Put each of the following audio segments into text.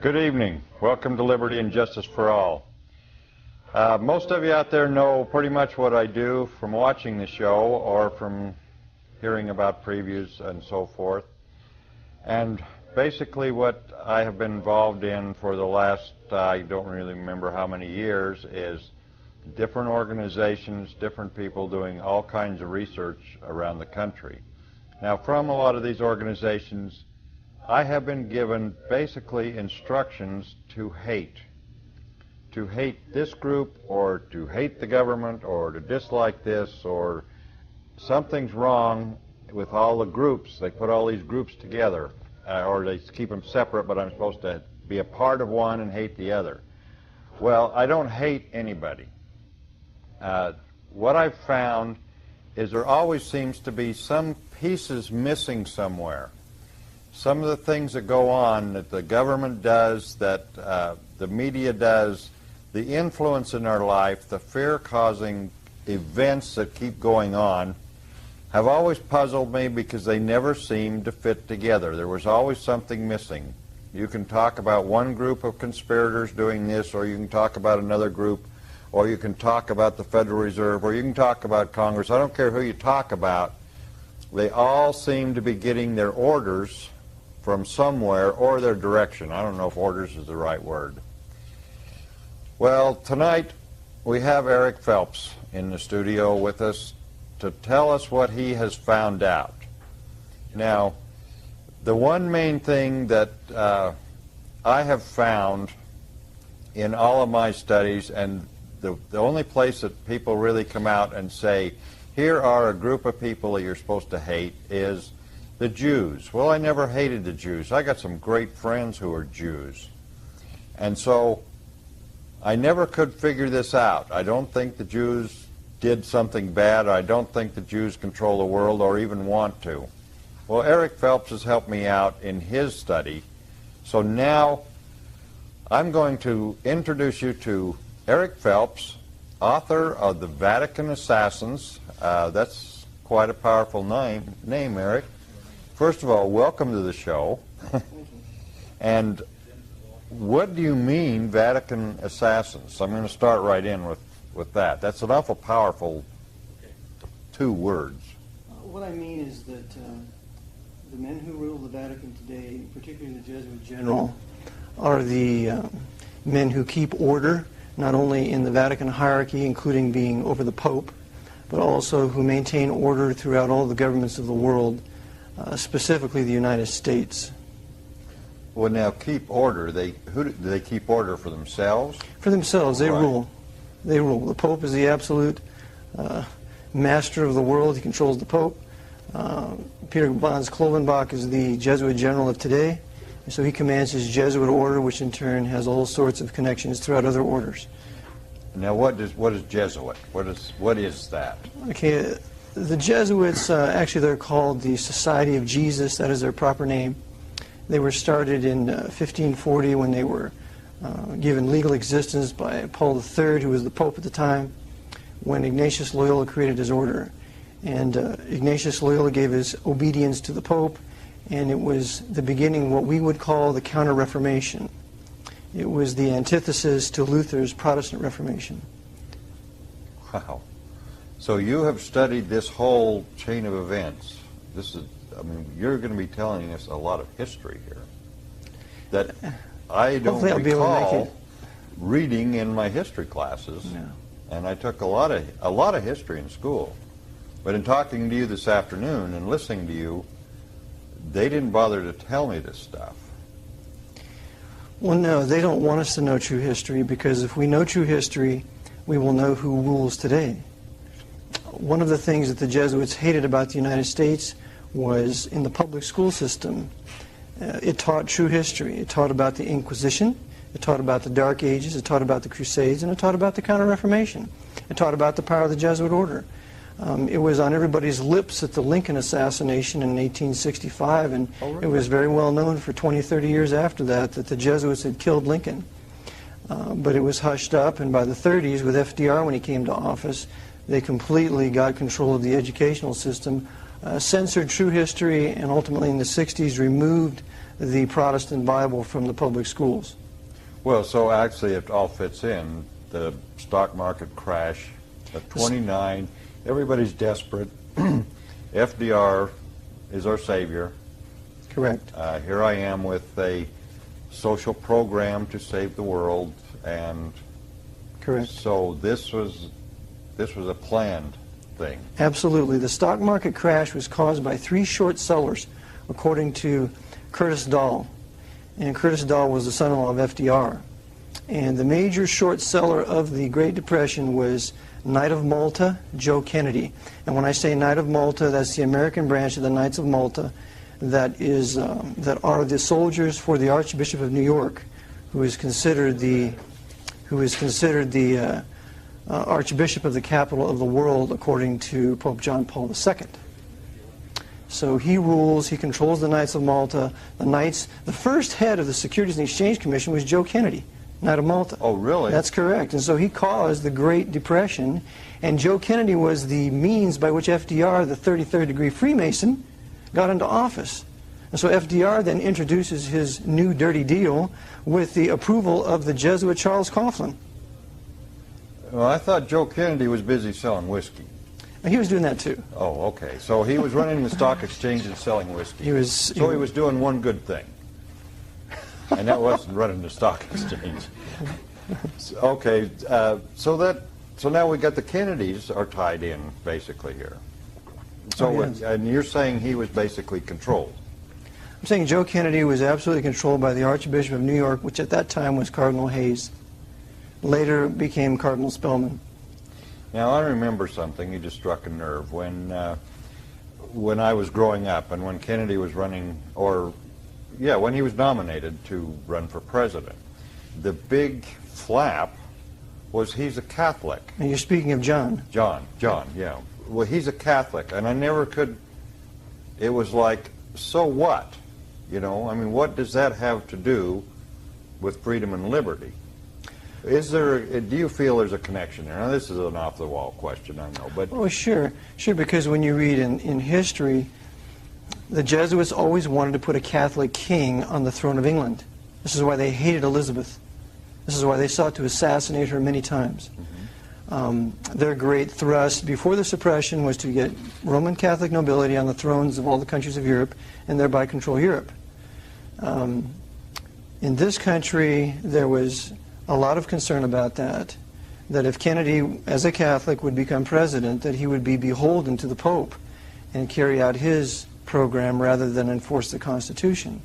Good evening. Welcome to Liberty and Justice for All. Most of you out there know pretty much what I do from watching the show or from hearing about previews and so forth. And basically what I have been involved in for the last, I don't really remember how many years, is different organizations, different people doing all kinds of research around the country. Now, from a lot of these organizations, I have been given basically instructions to hate this group, or to hate the government, or to dislike this, or something's wrong with all the groups. They put all these groups together, or they keep them separate, but I'm supposed to be a part of one and hate the other. Well, I don't hate anybody. What I've found is there always seems to be some pieces missing somewhere. Some of the things that go on that the government does, that the media does, the influence in our life, the fear-causing events that keep going on, have always puzzled me because they never seem to fit together. There was always something missing. You can talk about one group of conspirators doing this, or you can talk about another group, or you can talk about the Federal Reserve, or you can talk about Congress. I don't care who you talk about. They all seem to be getting their orders from somewhere, or their direction. I don't know if orders is the right word. Well, tonight we have Eric Phelps in the studio with us to tell us what he has found out. Now, the one main thing that I have found in all of my studies, and the only place that people really come out and say, here are a group of people that you're supposed to hate, is the Jews. Well, I never hated the Jews. I got some great friends who are Jews. And so I never could figure this out. I don't think the Jews did something bad. I don't think the Jews control the world or even want to. Well, Eric Phelps has helped me out in his study. So now I'm going to introduce you to Eric Phelps, author of The Vatican Assassins. That's quite a powerful name, Eric. First of all, welcome to the show. And what do you mean, Vatican Assassins? I'm going to start right in with that. That's an awful powerful 2 words. What I mean is that the men who rule the Vatican today, particularly the Jesuit general, are the men who keep order, not only in the Vatican hierarchy, including being over the Pope, but also who maintain order throughout all the governments of the world, specifically the United States. Well, now, keep order. Do they keep order for themselves? For themselves. They rule. They rule. The Pope is the absolute master of the world. He controls the Pope. Peter Bonds Klovenbach is the Jesuit general of today. And so he commands his Jesuit order, which in turn has all sorts of connections throughout other orders. Now, what is Jesuit? What is that? Okay. The Jesuits, actually they're called the Society of Jesus. That is their proper name. They were started in 1540 when they were given legal existence by Paul III, who was the Pope at the time, when Ignatius Loyola created his order. And Ignatius Loyola gave his obedience to the Pope, and it was the beginning of what we would call the Counter-Reformation. It was the antithesis to Luther's Protestant Reformation. Wow. So you have studied this whole chain of events. This is, I mean, you're going to be telling us a lot of history here that I don't recall reading in my history classes. No. And I took a lot of history in school. But in talking to you this afternoon and listening to you, they didn't bother to tell me this stuff. Well, no, they don't want us to know true history, because if we know true history, we will know who rules today. One of the things that the Jesuits hated about the United States was in the public school system. It taught true history. It taught about the Inquisition. It taught about the Dark Ages. It taught about the Crusades. And it taught about the Counter-Reformation. It taught about the power of the Jesuit order. It was on everybody's lips at the Lincoln assassination in 1865, and it was very well known for 20, 30 years after that the Jesuits had killed Lincoln. But it was hushed up, and by the 30s, with FDR when he came to office, they completely got control of the educational system censored true history, and ultimately in the 60s removed the Protestant Bible from the public schools. Well, so actually it all fits in. The stock market crash at 29, everybody's desperate. FDR is our savior. Correct. Here I am with a social program to save the world, and Correct. so this was a planned thing. Absolutely. The stock market crash was caused by 3 short sellers, according to Curtis Dahl. And Curtis Dahl was the son-in-law of FDR. And the major short seller of the Great Depression was Knight of Malta, Joe Kennedy. And when I say Knight of Malta, that's the American branch of the Knights of Malta that are the soldiers for the Archbishop of New York, who is considered the Archbishop of the capital of the world according to Pope John Paul II. So he rules, he controls the Knights of Malta. The first head of the Securities and Exchange Commission was Joe Kennedy, Knight of Malta. Oh, really? That's correct. And so he caused the Great Depression, and Joe Kennedy was the means by which FDR, the 33rd degree Freemason, got into office. And so FDR then introduces his new dirty deal with the approval of the Jesuit Charles Coughlin. Well, I thought Joe Kennedy was busy selling whiskey. He was doing that too. Oh, okay. So he was running the stock exchange and selling whiskey. He was doing one good thing. And that wasn't running the stock exchange. Okay, so now we got the Kennedys are tied in basically here. So, yes. And you're saying he was basically controlled. I'm saying Joe Kennedy was absolutely controlled by the Archbishop of New York, which at that time was Cardinal Hayes. Later became Cardinal Spellman. Now I remember something. You just struck a nerve when I was growing up, and when Kennedy was running, when he was nominated to run for president. The big flap was he's a Catholic. And you're speaking of John. John, yeah. Well, he's a Catholic, and I never could. It was like, so what? You know, I mean, what does that have to do with freedom and liberty? Do you feel there's a connection there? Now, this is an off-the-wall question, I know, but... Oh, sure, because when you read in history, the Jesuits always wanted to put a Catholic king on the throne of England. This is why they hated Elizabeth. This is why they sought to assassinate her many times. Their great thrust before the suppression was to get Roman Catholic nobility on the thrones of all the countries of Europe and thereby control Europe. In this country, there was a lot of concern about that if Kennedy, as a Catholic, would become president, that he would be beholden to the Pope and carry out his program rather than enforce the Constitution.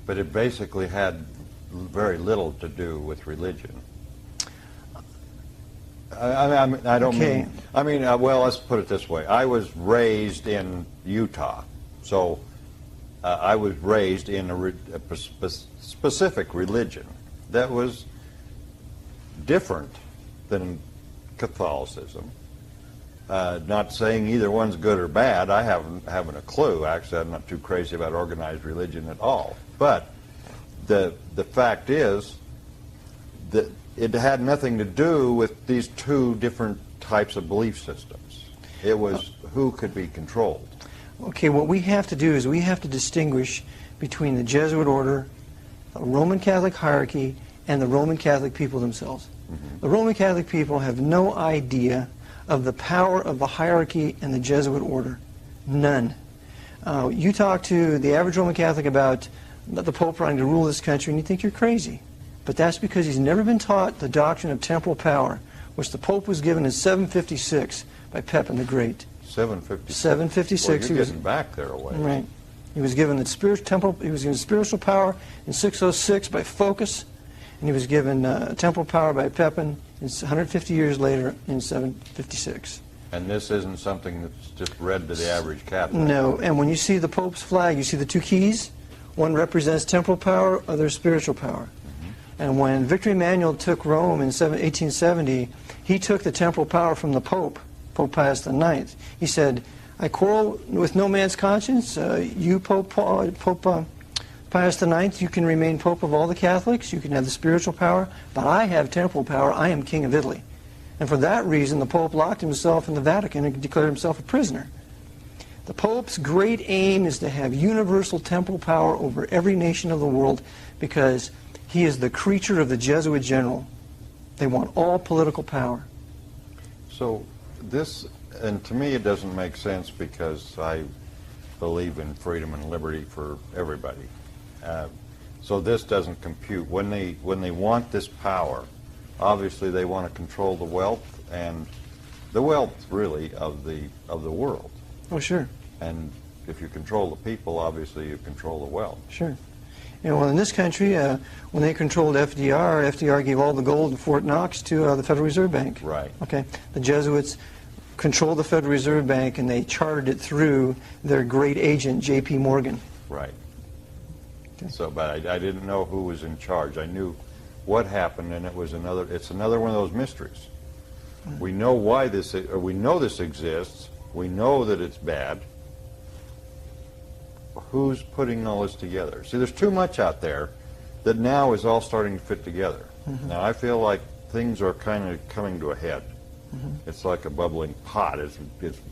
But it basically had very little to do with religion. I don't Okay. well, let's put it this way. I was raised in Utah, so I was raised in a specific religion that was different than Catholicism. Not saying either one's good or bad. I haven't a clue. Actually, I'm not too crazy about organized religion at all. But the fact is that it had nothing to do with these two different types of belief systems. It was who could be controlled. Okay, what we have to do is we have to distinguish between the Jesuit order, the Roman Catholic hierarchy, and the Roman Catholic people themselves. The Roman Catholic people have no idea of the power of the hierarchy and the Jesuit order. None. You talk to the average Roman Catholic about the Pope running to rule this country, and you think you're crazy. But that's because he's never been taught the doctrine of temporal power, which the Pope was given in 756 by Pepin the Great. 756. 756. Well, you're getting back there a ways. Right. He was given the He was given spiritual power in 606 by Phocas, and he was given temporal power by Pepin 150 years later in 756. And this isn't something that's just read to the average Catholic. No, and when you see the Pope's flag, you see the two keys. One represents temporal power, other spiritual power. And when Victor Emmanuel took Rome in 1870, he took the temporal power from the Pope, Pope Pius IX. He said, I quarrel with no man's conscience. You, Pope Pius IX, you can remain Pope of all the Catholics. You can have the spiritual power, but I have temporal power. I am King of Italy. And for that reason, the Pope locked himself in the Vatican and declared himself a prisoner. The Pope's great aim is to have universal temporal power over every nation of the world because he is the creature of the Jesuit general. They want all political power. So this, and to me it doesn't make sense because I believe in freedom and liberty for everybody. So this doesn't compute. When they want this power, obviously they want to control the wealth and the wealth really of the world. Oh, sure. And if you control the people, obviously you control the wealth. Sure. Well, in this country, when they controlled FDR gave all the gold in Fort Knox to the Federal Reserve Bank. Right. Okay. The Jesuits controlled the Federal Reserve Bank, and they chartered it through their great agent, J.P. Morgan. Right. Okay. So, but I didn't know who was in charge. I knew what happened, and it's another one of those mysteries. We know why this, or we know this exists. We know that it's bad. Who's putting all this together? See, there's too much out there that now is all starting to fit together. Mm-hmm. Now, I feel like things are kind of coming to a head. Mm-hmm. It's like a bubbling pot. It's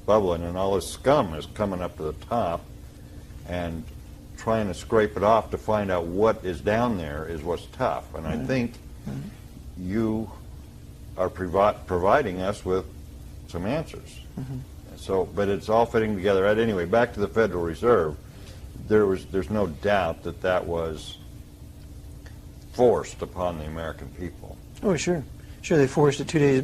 bubbling, and all this scum is coming up to the top, and trying to scrape it off to find out what is down there is what's tough. And I think you are providing us with some answers. So, but it's all fitting together. Anyway, back to the Federal Reserve. There's no doubt that was forced upon the American people. Oh, sure. Sure, they forced it 2 days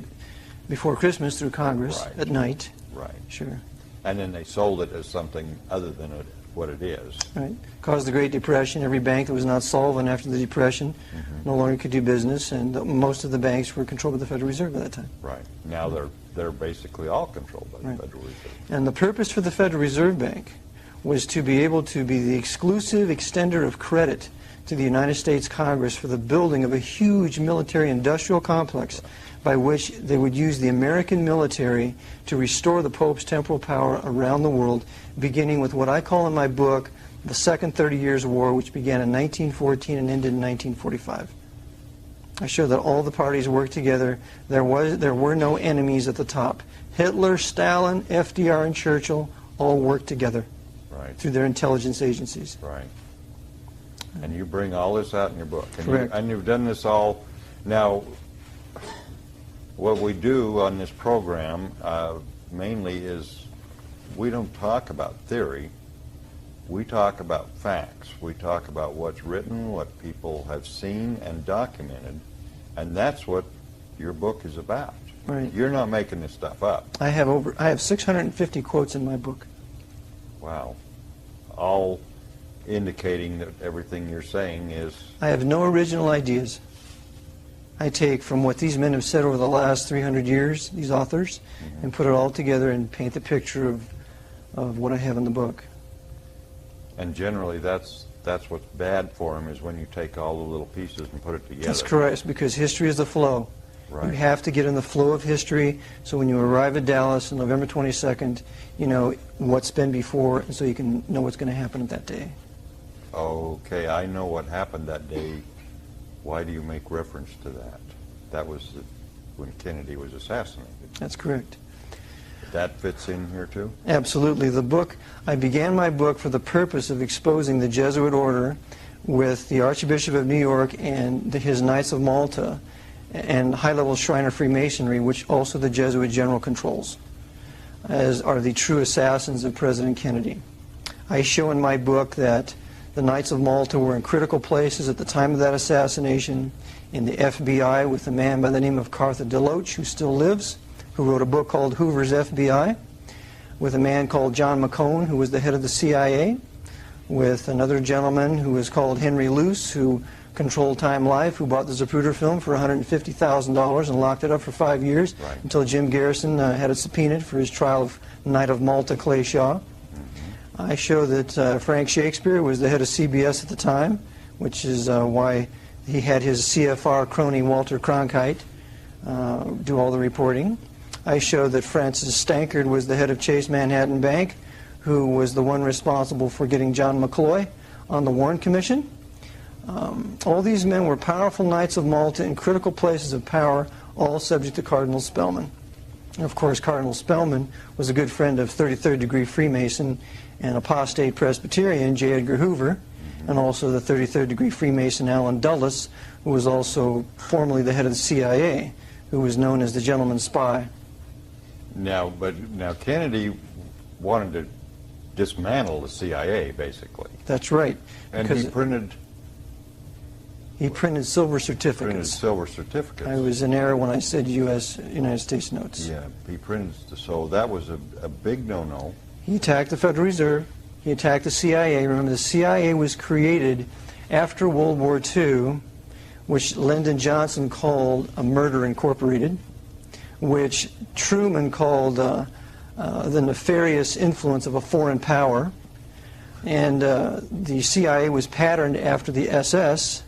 before Christmas through Congress at night. Right. Sure. And then they sold it as something other than what it is. Right. Caused the Great Depression. Every bank that was not solvent after the Depression no longer could do business, and most of the banks were controlled by the Federal Reserve at that time. Right. Now they're basically all controlled by the Federal Reserve. And the purpose for the Federal Reserve Bank was to be able to be the exclusive extender of credit to the United States Congress for the building of a huge military-industrial complex by which they would use the American military to restore the Pope's temporal power around the world, beginning with what I call in my book the Second 30 Years' War, which began in 1914 and ended in 1945. I show that all the parties worked together. There were no enemies at the top. Hitler, Stalin, FDR, and Churchill all worked together through their intelligence agencies. Right. And you bring all this out in your book. And Correct. You've done this all. Now, what we do on this program mainly is we don't talk about theory. We talk about facts. We talk about what's written, what people have seen and documented, and that's what your book is about. Right. You're not making this stuff up. I have 650 quotes in my book. Wow. All indicating that everything you're saying is... I have no original ideas. I take from what these men have said over the last 300 years, these authors, and put it all together and paint the picture of what I have in the book. And generally that's what's bad for them, is when you take all the little pieces and put it together. That's correct, because history is the flow. Right. You have to get in the flow of history, so when you arrive at Dallas on November 22nd, you know what's been before, and so you can know what's going to happen at that day. Okay, I know what happened that day. Why do you make reference to that? That was when Kennedy was assassinated. That's correct. That fits in here too? Absolutely. The book, I began my book for the purpose of exposing the Jesuit order with the Archbishop of New York and his Knights of Malta and high-level Shriner Freemasonry, which also the Jesuit general controls, as are the true assassins of President Kennedy. I show in my book that the Knights of Malta were in critical places at the time of that assassination, in the FBI with a man by the name of Cartha DeLoach, who still lives, who wrote a book called Hoover's FBI, with a man called John McCone, who was the head of the CIA, with another gentleman who was called Henry Luce, who controlled Time Life, who bought the Zapruder film for $150,000 and locked it up for 5 years until Jim Garrison had it subpoenaed for his trial of Knight of Malta Clay Shaw. I show that Frank Shakespeare was the head of CBS at the time, which is why he had his CFR crony Walter Cronkite do all the reporting. I show that Francis Stankard was the head of Chase Manhattan Bank, who was the one responsible for getting John McCloy on the Warren Commission. All these men were powerful Knights of Malta in critical places of power, all subject to Cardinal Spellman. Of course, Cardinal Spellman was a good friend of 33rd degree Freemason and apostate Presbyterian J. Edgar Hoover, and also the 33rd degree Freemason Allen Dulles, who was also formerly the head of the CIA, who was known as the gentleman spy. Now Kennedy wanted to dismantle the CIA, basically. That's right. And he printed silver certificates. I was in error when I said United States notes. Yeah, he printed, so that was a big no-no. He attacked the Federal Reserve. He attacked the CIA. Remember, the CIA was created after World War II, which Lyndon Johnson called a murder incorporated, which Truman called the nefarious influence of a foreign power. And the CIA was patterned after the SS.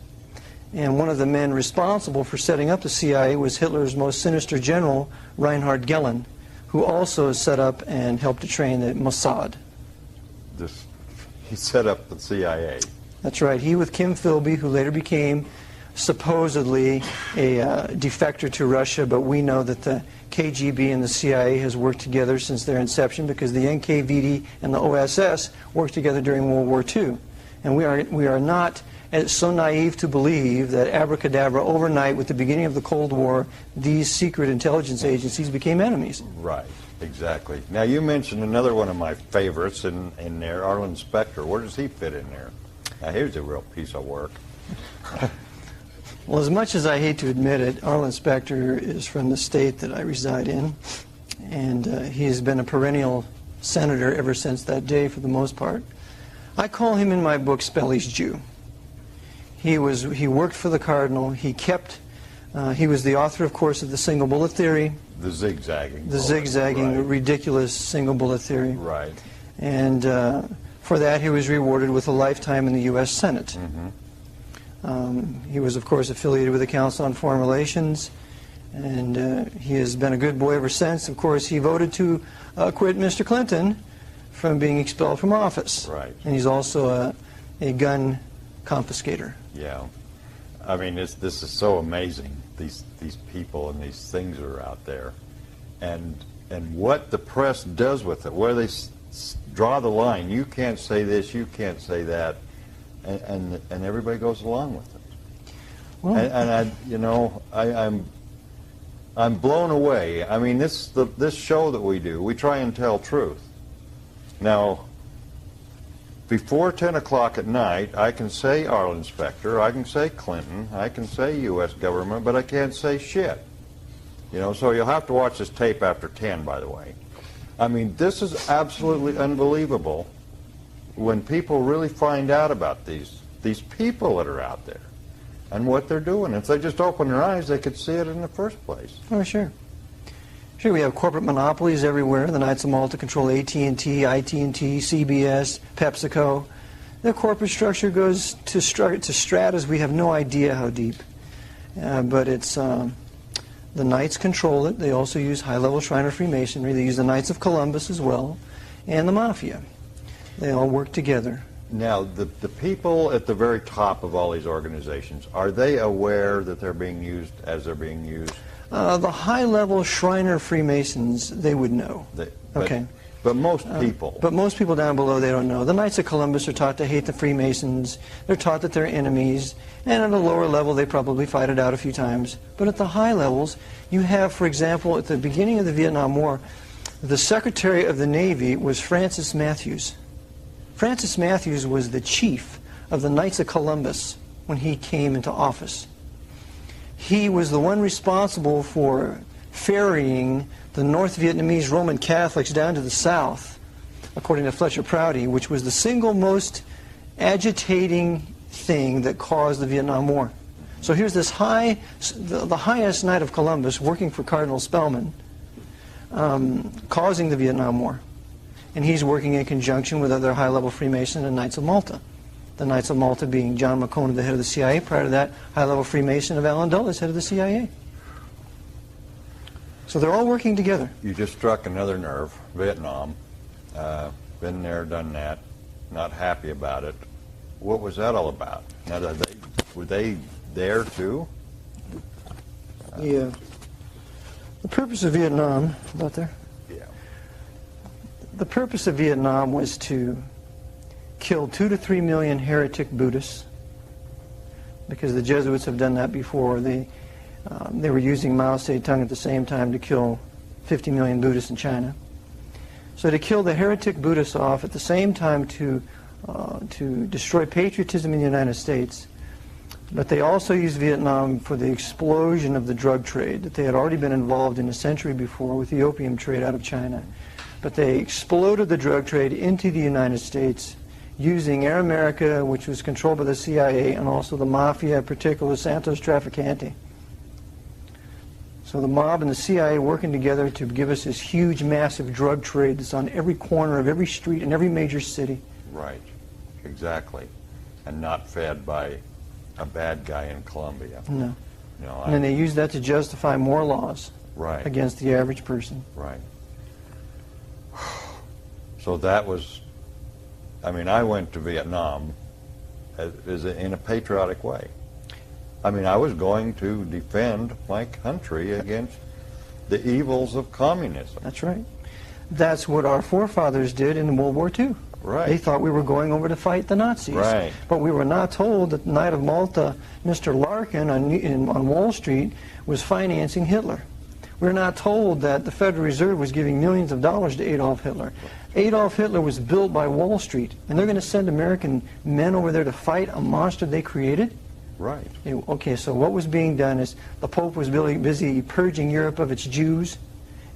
And one of the men responsible for setting up the CIA was Hitler's most sinister general, Reinhard Gehlen, who also set up and helped to train the Mossad. He set up the CIA. That's right. He with Kim Philby, who later became supposedly a defector to Russia, but we know that the KGB and the CIA has worked together since their inception, because the NKVD and the OSS worked together during World War II. And we are not so naive to believe that abracadabra overnight, with the beginning of the Cold War, these secret intelligence agencies became enemies. Right, exactly. Now, you mentioned another one of my favorites in there, Arlen Specter. Where does he fit in there? Now, here's a real piece of work. Well, as much as I hate to admit it, Arlen Specter is from the state that I reside in, and he has been a perennial senator ever since that day, for the most part. I call him in my book Spelly's Jew. He worked for the Cardinal. He was the author, of course, of the single bullet theory. The zigzagging. The zigzagging, right. Ridiculous single bullet theory. Right. And for that, he was rewarded with a lifetime in the U.S. Senate. Mm-hmm. He was, of course, affiliated with the Council on Foreign Relations, and he has been a good boy ever since. Of course, he voted to quit Mr. Clinton from being expelled from office. Right. And he's also a gun confiscator. Yeah. I mean, this is so amazing, these people and these things that are out there. And what the press does with it, where they draw the line. You can't say this, you can't say that, and everybody goes along with it. Well, I'm blown away. I mean, this show that we do, we try and tell truth. Now, before 10 o'clock at night, I can say Arlen Specter, I can say Clinton, I can say U.S. government, but I can't say shit. So you'll have to watch this tape after 10, by the way. I mean, this is absolutely unbelievable when people really find out about these people that are out there and what they're doing. If they just open their eyes, they could see it in the first place. Oh, sure. Sure, we have corporate monopolies everywhere. The Knights of Malta control AT&T, IT&T, CBS, PepsiCo. The corporate structure goes to stratas we have no idea how deep. But it's the Knights control it. They also use high-level Shriner Freemasonry. They use the Knights of Columbus as well, and the Mafia. They all work together. Now, the people at the very top of all these organizations, are they aware that they're being used as they're being used? The high-level Shriner Freemasons, they would know. Okay. But most people. But most people down below, they don't know. The Knights of Columbus are taught to hate the Freemasons. They're taught that they're enemies. And at a lower level, they probably fight it out a few times. But at the high levels, you have, for example, at the beginning of the Vietnam War, the Secretary of the Navy was Francis Matthews. Francis Matthews was the chief of the Knights of Columbus when he came into office. He was the one responsible for ferrying the North Vietnamese Roman Catholics down to the south, according to Fletcher Prouty, which was the single most agitating thing that caused the Vietnam War. So here's this the highest Knight of Columbus working for Cardinal Spellman, causing the Vietnam War. And he's working in conjunction with other high-level Freemasons and Knights of Malta. The Knights of Malta being John McCone, the head of the CIA. Prior to that, high-level Freemason of Allen Dulles, head of the CIA. So they're all working together. You just struck another nerve. Vietnam. Been there, done that. Not happy about it. What was that all about? Now, were they there too? Yeah. The purpose of Vietnam, about there? Yeah. The purpose of Vietnam was to kill 2 to 3 million heretic Buddhists, because the Jesuits have done that before. They were using Mao Zedong at the same time to kill 50 million Buddhists in China. So to kill the heretic Buddhists off at the same time to destroy patriotism in the United States. But they also used Vietnam for the explosion of the drug trade that they had already been involved in a century before with the opium trade out of China. But they exploded the drug trade into the United States using Air America, which was controlled by the CIA, and also the Mafia, particularly Santos Trafficante. So the mob and the CIA working together to give us this huge, massive drug trade that's on every corner of every street in every major city. Right, exactly. And not fed by a bad guy in Colombia. No. No, And then they use that to justify more laws right. against the average person. Right. So that was, I mean, I went to Vietnam in a patriotic way. I mean, I was going to defend my country against the evils of communism. That's right. That's what our forefathers did in World War II. Right. They thought we were going over to fight the Nazis. Right. But we were not told that the Knight of Malta, Mr. Larkin on Wall Street, was financing Hitler. We're not told that the Federal Reserve was giving millions of dollars to Adolf Hitler. Adolf Hitler was built by Wall Street, and they're going to send American men over there to fight a monster they created? Right. Okay, so what was being done is the Pope was busy purging Europe of its Jews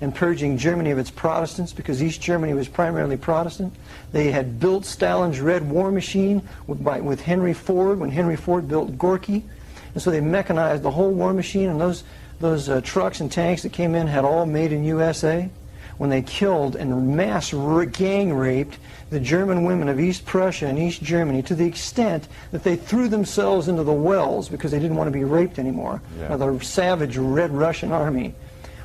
and purging Germany of its Protestants, because East Germany was primarily Protestant. They had built Stalin's Red War Machine with Henry Ford, when Henry Ford built Gorky. And so they mechanized the whole war machine, and those trucks and tanks that came in had all made in USA. When they killed and mass gang raped the German women of East Prussia and East Germany to the extent that they threw themselves into the wells because they didn't want to be raped anymore by the savage Red Russian army.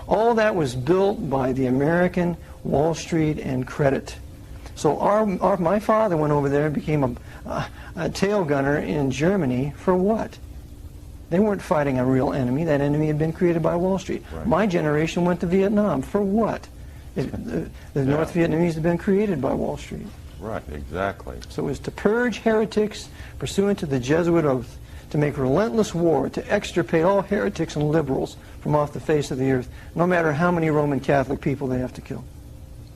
All that was built by the American Wall Street and credit. So my father went over there and became a tail gunner in Germany for what? They weren't fighting a real enemy. That enemy had been created by Wall Street. Right. My generation went to Vietnam for what? The North Vietnamese had been created by Wall Street. Right, exactly. So it was to purge heretics pursuant to the Jesuit oath, to make relentless war, to extirpate all heretics and liberals from off the face of the earth, no matter how many Roman Catholic people they have to kill.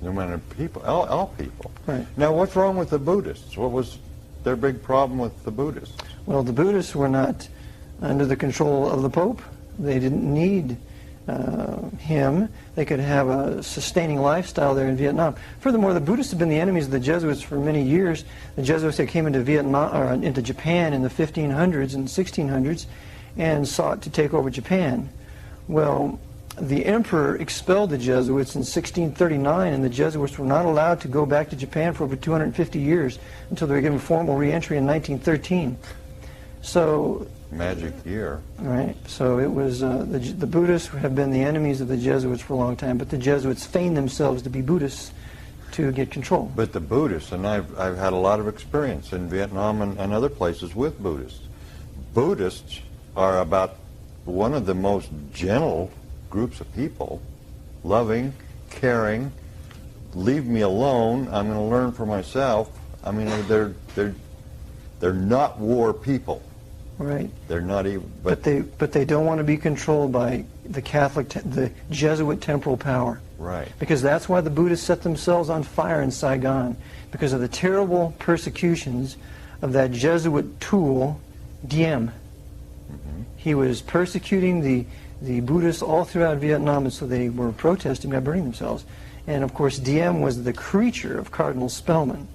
No matter people, all people. Right. Now, what's wrong with the Buddhists? What was their big problem with the Buddhists? Well, the Buddhists were not under the control of the Pope. They didn't need him. They could have a sustaining lifestyle there in Vietnam. Furthermore, the Buddhists have been the enemies of the Jesuits for many years. The Jesuits that came into Vietnam or into Japan in the 1500s and 1600s and sought to take over Japan. Well, the emperor expelled the Jesuits in 1639, and the Jesuits were not allowed to go back to Japan for over 250 years until they were given formal re-entry in 1913. So magic year. Right. So it was the Buddhists have been the enemies of the Jesuits for a long time, but the Jesuits feigned themselves to be Buddhists to get control. But the Buddhists, and I've had a lot of experience in Vietnam and other places with Buddhists. Buddhists are about one of the most gentle groups of people, loving, caring, leave me alone, I'm going to learn for myself. I mean, they're not war people. Right. They're not even. But they don't want to be controlled by the Jesuit temporal power. Right. Because that's why the Buddhists set themselves on fire in Saigon, because of the terrible persecutions of that Jesuit tool, Diem. Mm-hmm. He was persecuting the Buddhists all throughout Vietnam, and so they were protesting by burning themselves. And of course, Diem was the creature of Cardinal Spellman.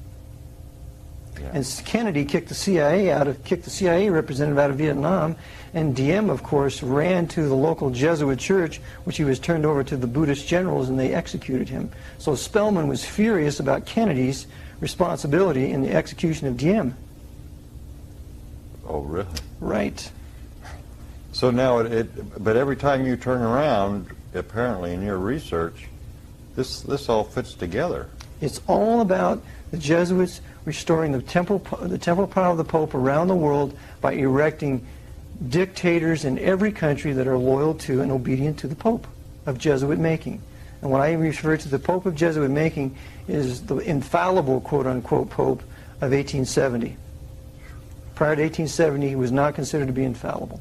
Yeah. And Kennedy kicked the CIA representative out of Vietnam, and Diem, of course, ran to the local Jesuit church, which he was turned over to the Buddhist generals, and they executed him. So Spellman was furious about Kennedy's responsibility in the execution of Diem. Oh, really? Right. So now, but every time you turn around, apparently in your research, this all fits together. It's all about the Jesuits restoring the temporal power of the Pope around the world by erecting dictators in every country that are loyal to and obedient to the Pope. of Jesuit making. And when I refer to the Pope of Jesuit making is the infallible, quote-unquote, Pope of 1870. Prior to 1870, he was not considered to be infallible.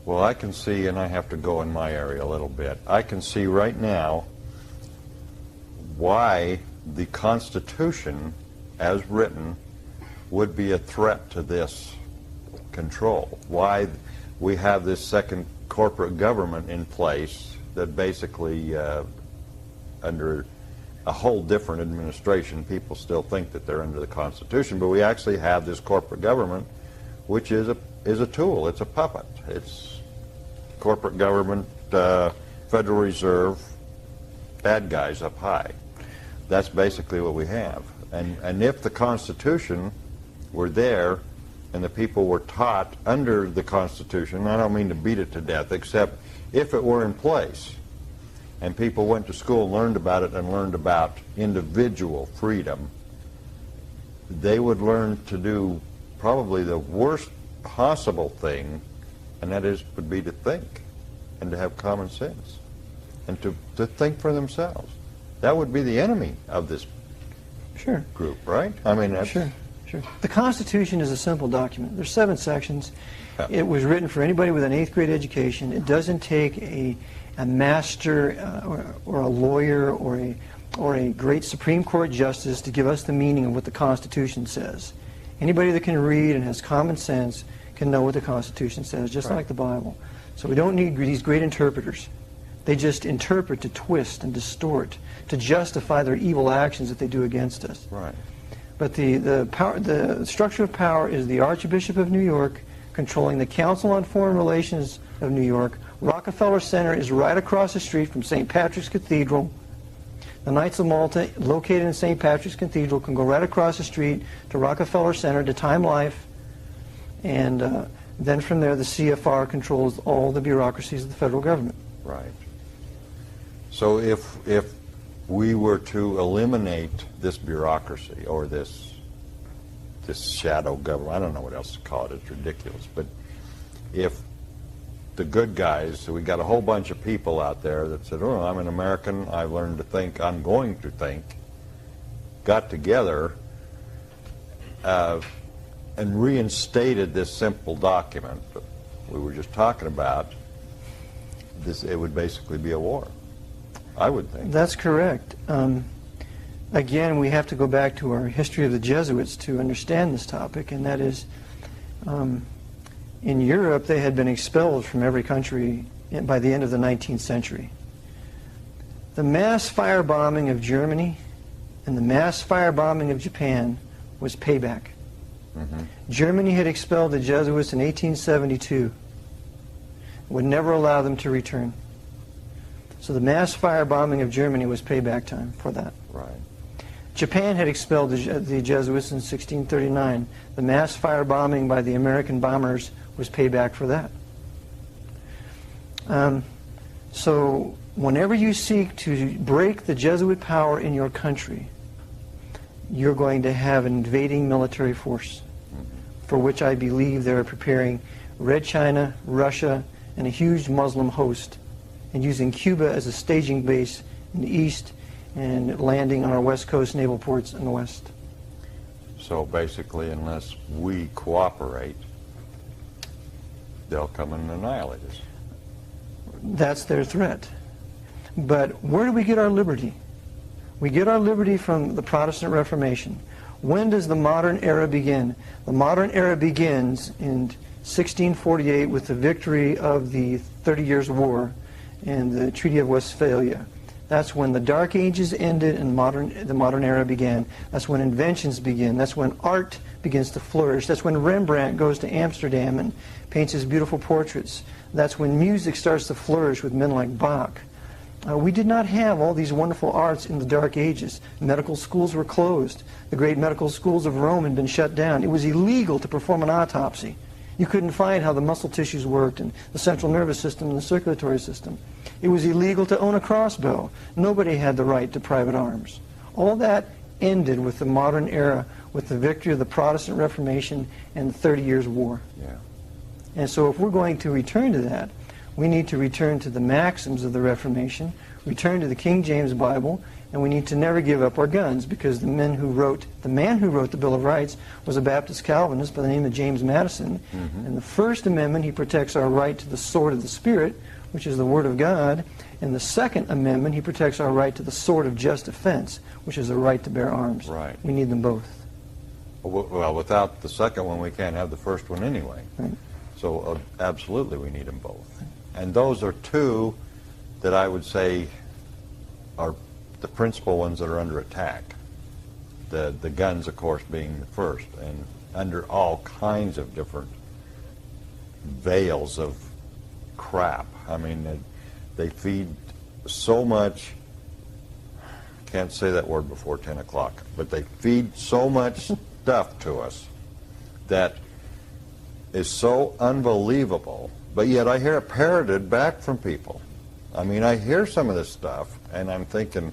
Well, I can see, and I have to go in my area a little bit, I can see right now why the Constitution, as written, would be a threat to this control. Why we have this second corporate government in place that basically, under a whole different administration, people still think that they're under the Constitution, but we actually have this corporate government, which is a tool. It's a puppet. It's corporate government, Federal Reserve, bad guys up high. That's basically what we have. And if the Constitution were there and the people were taught under the Constitution, I don't mean to beat it to death, except if it were in place and people went to school and learned about it and learned about individual freedom, they would learn to do probably the worst possible thing, and that would be to think and to have common sense and to think for themselves. That would be the enemy of this group, right? I mean, that's... Sure. The Constitution is a simple document. There's 7 sections. It was written for anybody with an 8th grade education. It doesn't take a master or a lawyer or a great Supreme Court justice to give us the meaning of what the Constitution says. Anybody that can read and has common sense can know what the Constitution says, just like the Bible. So we don't need these great interpreters. They just interpret to twist and distort, to justify their evil actions that they do against us. Right. But the structure of power is the Archbishop of New York controlling the Council on Foreign Relations of New York. Rockefeller Center is right across the street from St. Patrick's Cathedral. The Knights of Malta, located in St. Patrick's Cathedral, can go right across the street to Rockefeller Center, to Time Life, and then from there the CFR controls all the bureaucracies of the federal government. Right. So if we were to eliminate this bureaucracy or this shadow government, I don't know what else to call it, it's ridiculous, but if the good guys, so we got a whole bunch of people out there that said, oh, I'm an American, I've learned to think, I'm going to think, got together and reinstated this simple document that we were just talking about, it would basically be a war, I would think. That's correct. Again, we have to go back to our history of the Jesuits to understand this topic, and that is, in Europe, they had been expelled from every country by the end of the 19th century. The mass firebombing of Germany and the mass firebombing of Japan was payback. Mm-hmm. Germany had expelled the Jesuits in 1872, would never allow them to return. So the mass firebombing of Germany was payback time for that. Right. Japan had expelled the Jesuits in 1639. The mass firebombing by the American bombers was payback for that. So whenever you seek to break the Jesuit power in your country, you're going to have an invading military force, for which I believe they're preparing Red China, Russia, and a huge Muslim host, and using Cuba as a staging base in the east and landing on our west coast naval ports in the west. So basically, unless we cooperate, they'll come and annihilate us. That's their threat. But where do we get our liberty? We get our liberty from the Protestant Reformation. When does the modern era begin? The modern era begins in 1648 with the victory of the 30 Years' War and the Treaty of Westphalia. That's when the Dark Ages ended and the modern era began. That's when inventions begin. That's when art begins to flourish. That's when Rembrandt goes to Amsterdam and paints his beautiful portraits. That's when music starts to flourish with men like Bach. We did not have all these wonderful arts in the Dark Ages. Medical schools were closed. The great medical schools of Rome had been shut down. It was illegal to perform an autopsy. You couldn't find how the muscle tissues worked and the central nervous system and the circulatory system. It was illegal to own a crossbow. Nobody had the right to private arms. All that ended with the modern era, with the victory of the Protestant Reformation and the 30 Years' War. Yeah. And so if we're going to return to that, We need to return to the maxims of the Reformation, return to the King James Bible, and we need to never give up our guns, because the man who wrote the Bill of Rights was a Baptist Calvinist by the name of James Madison. In the First Amendment, he protects our right to the sword of the Spirit, which is the Word of God. In the Second Amendment, he protects our right to the sword of just defense, which is the right to bear arms. Right. We need them both. Well, without the second one, we can't have the first one anyway. Right. So absolutely we need them both. And those are two that I would say are the principal ones that are under attack. The guns, of course, being the first, and under all kinds of different veils of crap. I mean, they feed so much, can't say that word before 10 o'clock, but they feed so much stuff to us that is so unbelievable, but yet I hear it parroted back from people. I mean, I hear some of this stuff, and I'm thinking,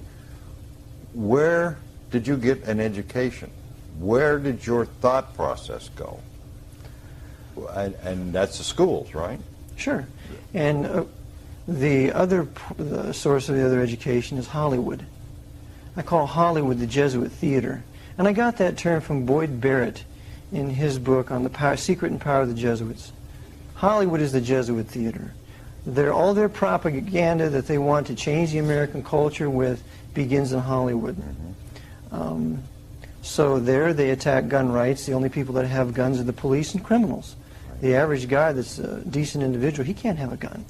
where did you get an education? Where did your thought process go? And that's the schools, right? Sure. And the source of the other education is Hollywood. I call Hollywood the Jesuit theater. And I got that term from Boyd Barrett in his book on the secret and power of the Jesuits. Hollywood is the Jesuit theater. All their propaganda that they want to change the American culture with begins in Hollywood. So there they attack gun rights. The only people that have guns are the police and criminals. The average guy that's a decent individual, he can't have a gun.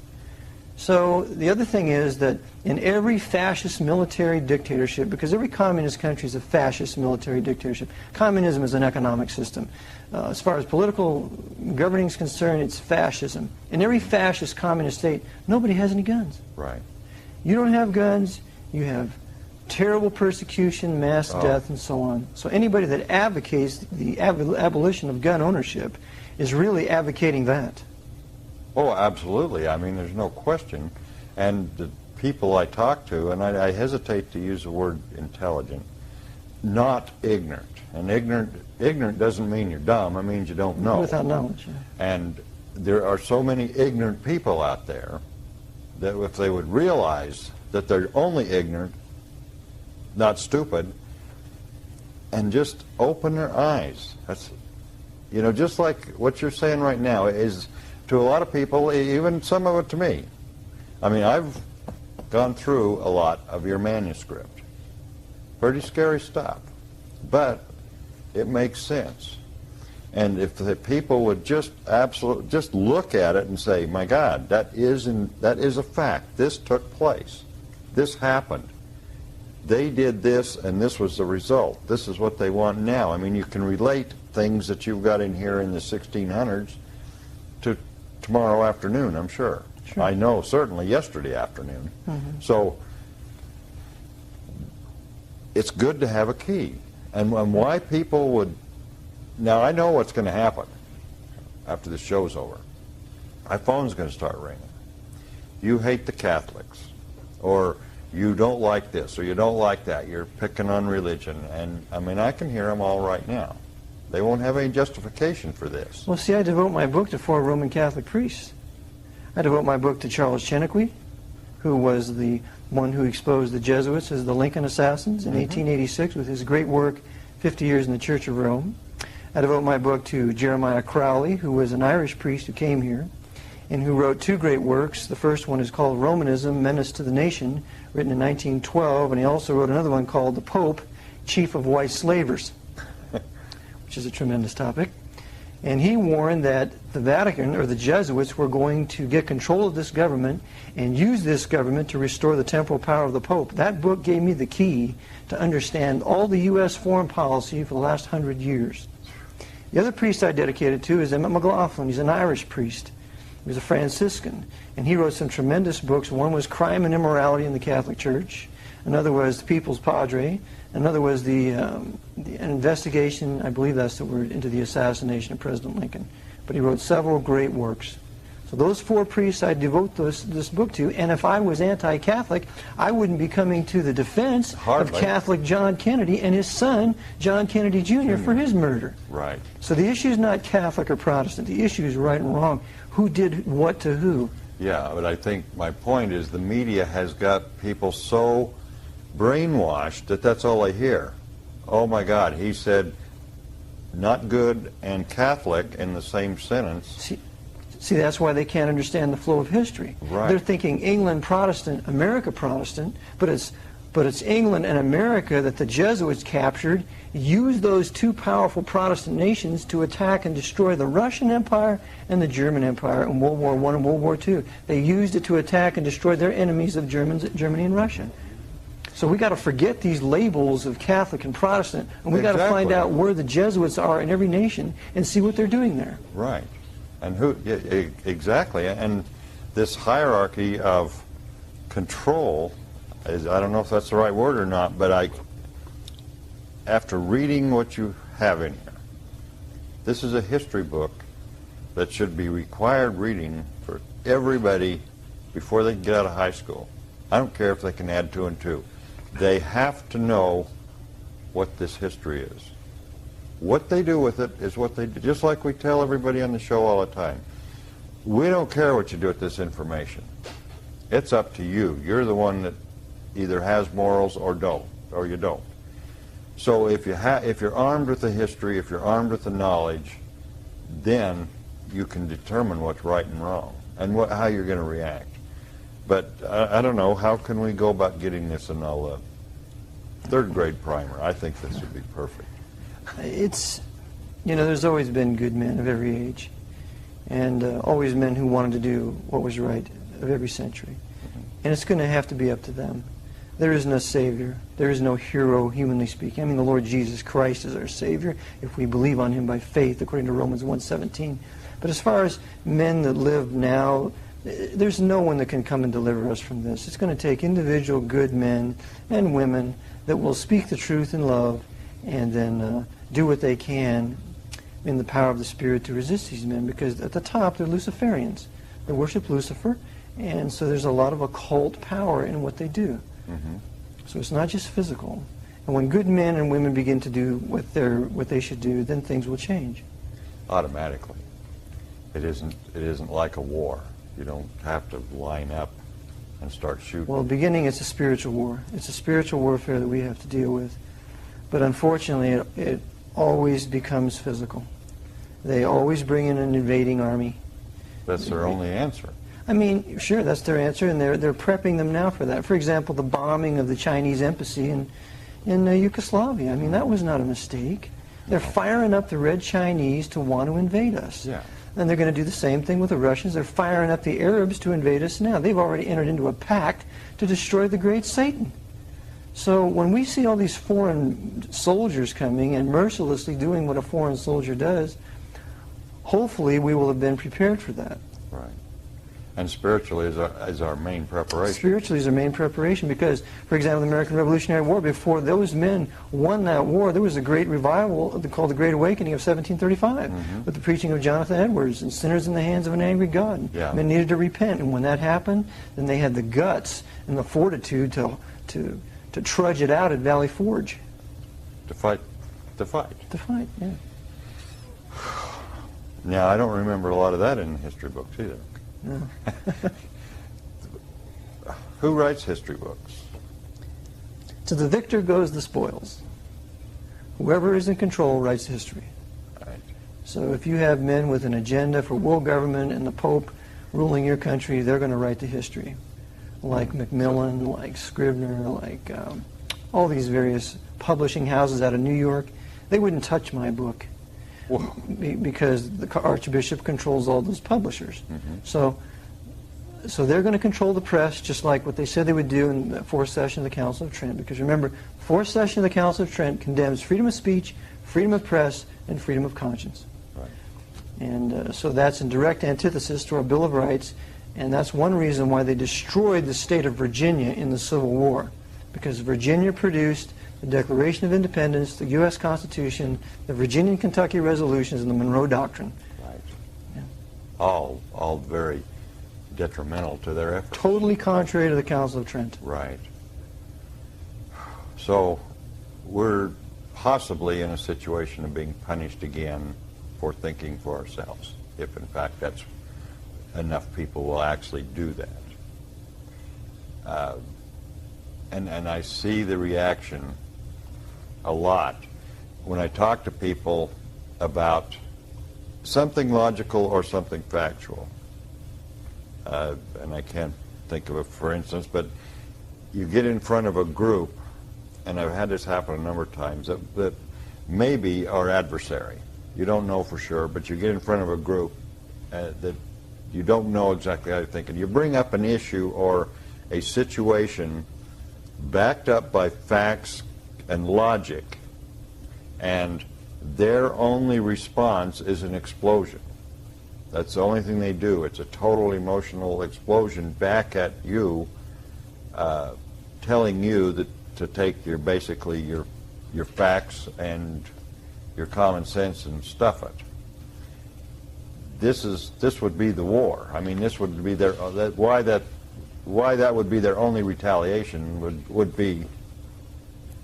So the other thing is that in every fascist military dictatorship, because every communist country is a fascist military dictatorship, communism is an economic system. As far as political governing is concerned, it's fascism. In every fascist communist state, nobody has any guns. Right. You don't have guns, you have terrible persecution, mass death, and so on. So anybody that advocates the abolition of gun ownership is really advocating that. Oh, absolutely. I mean, there's no question. And the people I talk to, and I hesitate to use the word intelligent, not ignorant. And ignorant doesn't mean you're dumb. It means you don't know. Without knowledge. Yeah. And there are so many ignorant people out there that if they would realize that they're only ignorant, not stupid, and just open their eyes. That's, you know, just like what you're saying right now is to a lot of people, even some of it to me. I mean, I've gone through a lot of your manuscript. Pretty scary stuff, but it makes sense. And if the people would just look at it and say, my God, that is a fact. This took place. This happened. They did this, and this was the result. This is what they want now. I mean, you can relate things that you've got in here in the 1600s to tomorrow afternoon, I'm sure. Sure. I know, certainly yesterday afternoon. So it's good to have a key. And why people would... Now, I know what's going to happen after the show's over. My phone's going to start ringing. You hate the Catholics, or you don't like this, or you don't like that. You're picking on religion. And, I mean, I can hear them all right now. They won't have any justification for this. Well, see, I devote my book to 4 Roman Catholic priests. I devote my book to Charles Cheniquy, who was the one who exposed the Jesuits as the Lincoln assassins in 1886 with his great work, 50 Years in the Church of Rome. I devote my book to Jeremiah Crowley, who was an Irish priest who came here and who wrote 2 great works. The first one is called Romanism, Menace to the Nation, written in 1912, and he also wrote another one called The Pope, Chief of White Slavers, which is a tremendous topic. And he warned that the Vatican, or the Jesuits, were going to get control of this government and use this government to restore the temporal power of the Pope. That book gave me the key to understand all the U.S. foreign policy for the last 100 years. The other priest I dedicated to is Emmett McLaughlin. He's an Irish priest. He was a Franciscan. And he wrote some tremendous books. One was Crime and Immorality in the Catholic Church. Another was The People's Padre. Another was an investigation, I believe that's the word, into the assassination of President Lincoln. But he wrote several great works. So those 4 priests I devote this book to, and if I was anti-Catholic, I wouldn't be coming to the defense of Catholic John Kennedy and his son, John Kennedy Jr., for his murder. Right. So the issue is not Catholic or Protestant. The issue is right and wrong. Who did what to who? Yeah, but I think my point is the media has got people so brainwashed that that's all they hear. Oh my God, he said not good and Catholic in the same sentence. See, that's why they can't understand the flow of history. Right. They're thinking England Protestant, America Protestant, but it's England and America that the Jesuits captured, used those two powerful Protestant nations to attack and destroy the Russian Empire and the German Empire in World War I and World War II. They used it to attack and destroy their enemies of Germany and Russia. So we got to forget these labels of Catholic and Protestant, and we got to find out where the Jesuits are in every nation and see what they're doing there. Right. And who, exactly, and this hierarchy of control is, I don't know if that's the right word or not, but after reading what you have in here, this is a history book that should be required reading for everybody before they get out of high school. I don't care if they can add 2 and 2. They have to know what this history is. What they do with it is what they do. Just like we tell everybody on the show all the time. We don't care what you do with this information. It's up to you. You're the one that either has morals or you don't. So if you're armed with the history, if you're armed with the knowledge, then you can determine what's right and wrong and how you're going to react. But I don't know, how can we go about getting this in all third grade primer? I think this would be perfect. It's, there's always been good men of every age, and always men who wanted to do what was right of every century. And it's going to have to be up to them. There is no Savior. There is no hero, humanly speaking. I mean, the Lord Jesus Christ is our Savior if we believe on Him by faith, according to Romans 1:17. But as far as men that live now, there's no one that can come and deliver us from this. It's going to take individual good men and women that will speak the truth in love and then do what they can in the power of the Spirit to resist these men, because at the top they're Luciferians. They worship Lucifer, and so there's a lot of occult power in what they do. Mm-hmm. So it's not just physical. And when good men and women begin to do what they should do, then things will change. Automatically. It isn't like a war. You don't have to line up and start shooting. Well, beginning, it's a spiritual war. It's a spiritual warfare that we have to deal with. But unfortunately, it always becomes physical. They always bring in an invading army. That's their only answer. I mean, sure, that's their answer, and they're prepping them now for that. For example, the bombing of the Chinese embassy in Yugoslavia. I mean, that was not a mistake. They're firing up the Red Chinese to want to invade us. Yeah. And they're going to do the same thing with the Russians. They're firing up the Arabs to invade us now. They've already entered into a pact to destroy the great Satan. So when we see all these foreign soldiers coming and mercilessly doing what a foreign soldier does, hopefully we will have been prepared for that. Right. And spiritually is our main preparation. Spiritually is our main preparation because, for example, the American Revolutionary War, before those men won that war, there was a great revival called the Great Awakening of 1735 with the preaching of Jonathan Edwards and sinners in the hands of an angry God. Yeah. Men needed to repent, and when that happened, then they had the guts and the fortitude to trudge it out at Valley Forge. To fight. To fight, yeah. Now, I don't remember a lot of that in the history books either. No. Who writes history books? To the victor goes the spoils. Whoever is in control writes history. Right. So if you have men with an agenda for world government and the Pope ruling your country, they're going to write the history. Like Macmillan, like Scribner, like all these various publishing houses out of New York. They wouldn't touch my book. Because the Archbishop controls all those publishers. So they're going to control the press just like what they said they would do in the fourth session of the Council of Trent. Because remember, the fourth session of the Council of Trent condemns freedom of speech, freedom of press, and freedom of conscience. Right. And so that's in direct antithesis to our Bill of Rights, and that's one reason why they destroyed the state of Virginia in the Civil War. Because Virginia produced the Declaration of Independence, the U.S. Constitution, the Virginia and Kentucky Resolutions, and the Monroe Doctrine. Right. Yeah. All very detrimental to their efforts. Totally contrary to the Council of Trent. Right. So we're possibly in a situation of being punished again for thinking for ourselves, if in fact that's enough people will actually do that. And I see the reaction a lot when I talk to people about something logical or something factual. And I can't think of it, for instance, but you get in front of a group, and I've had this happen a number of times, that maybe are adversary. You don't know for sure, but you get in front of a group that you don't know exactly how to think, and you bring up an issue or a situation backed up by facts and logic, and their only response is an explosion. That's the only thing they do. It's a total emotional explosion back at you, telling you that to take your basically your facts and your common sense and stuff it. This would be the war. I mean, this would be their why that would be their only retaliation would be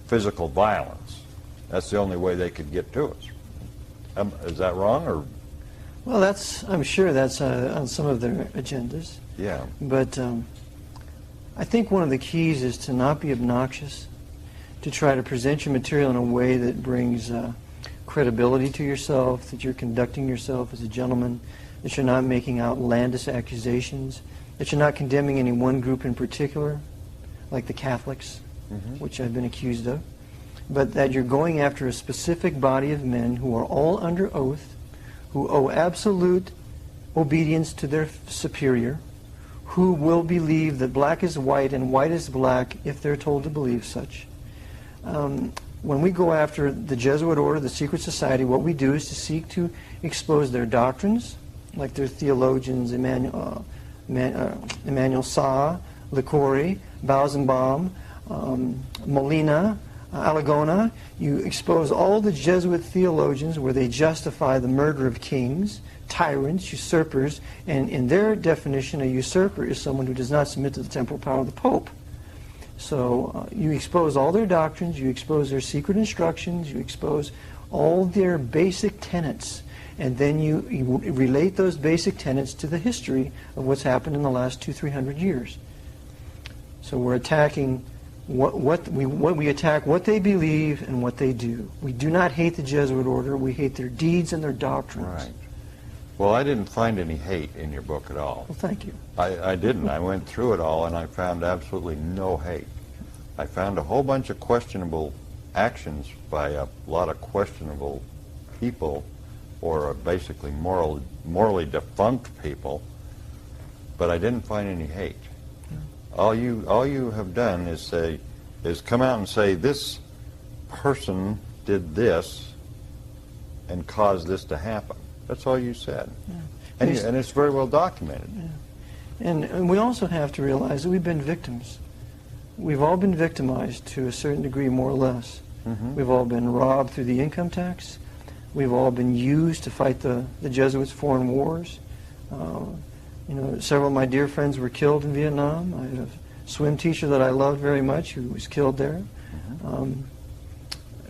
physical violence. That's the only way they could get to us. Is that wrong, or? Well, I'm sure that's on some of their agendas. Yeah. But I think one of the keys is to not be obnoxious, to try to present your material in a way that brings credibility to yourself, that you're conducting yourself as a gentleman, that you're not making outlandish accusations, that you're not condemning any one group in particular, like the Catholics, which I've been accused of, but that you're going after a specific body of men who are all under oath, who owe absolute obedience to their superior, who will believe that black is white and white is black if they're told to believe such. When we go after the Jesuit order, the secret society, what we do is to seek to expose their doctrines, like their theologians, Emmanuel Sa, Licori, Bausenbaum, Molina, Alagona. You expose all the Jesuit theologians where they justify the murder of kings, tyrants, usurpers, and in their definition, a usurper is someone who does not submit to the temporal power of the Pope. So you expose all their doctrines, you expose their secret instructions, you expose all their basic tenets, and then you relate those basic tenets to the history of what's happened in the last 200-300 years. So we're attacking we attack what they believe and what they do. We do not hate the Jesuit order. We hate their deeds and their doctrines. Right. Well, I didn't find any hate in your book at all. Well, thank you. I didn't. I went through it all, and I found absolutely no hate. I found a whole bunch of questionable actions by a lot of questionable people, or basically morally defunct people, but I didn't find any hate. All you have done is come out and say, this person did this and caused this to happen. That's all you said. Yeah. And it's very well documented. Yeah. And we also have to realize that we've been victims. We've all been victimized to a certain degree, more or less. We've all been robbed through the income tax. We've all been used to fight the Jesuits' foreign wars. Several of my dear friends were killed in Vietnam. I had a swim teacher that I loved very much who was killed there.